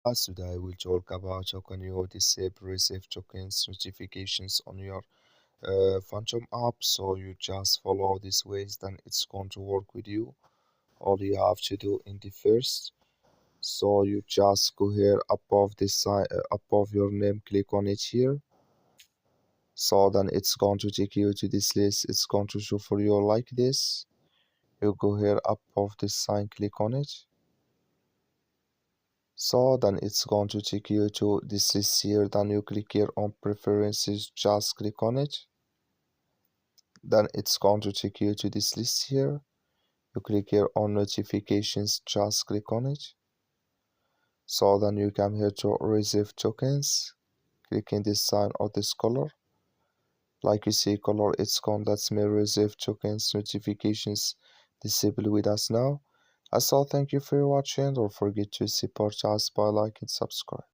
Today we'll talk about how can you disable receive tokens notifications on your Phantom app. So you just follow these ways, then it's going to work with you. All you have to do in the first, so you just go here above this side, above your name, click on it here. So then it's going to take you to this list. It's going to show for you like this. You go here above this sign, click on it. So then it's going to take you to this list here. Then you click here on preferences, just click on it. Then it's going to take you to this list here. You click here on notifications, just click on it. So then you come here to receive tokens, clicking this sign or this color. Like you see color, it's gone. That's me receive tokens notifications disable with us now. I so thank you for watching. Don't forget to support us by like and subscribe.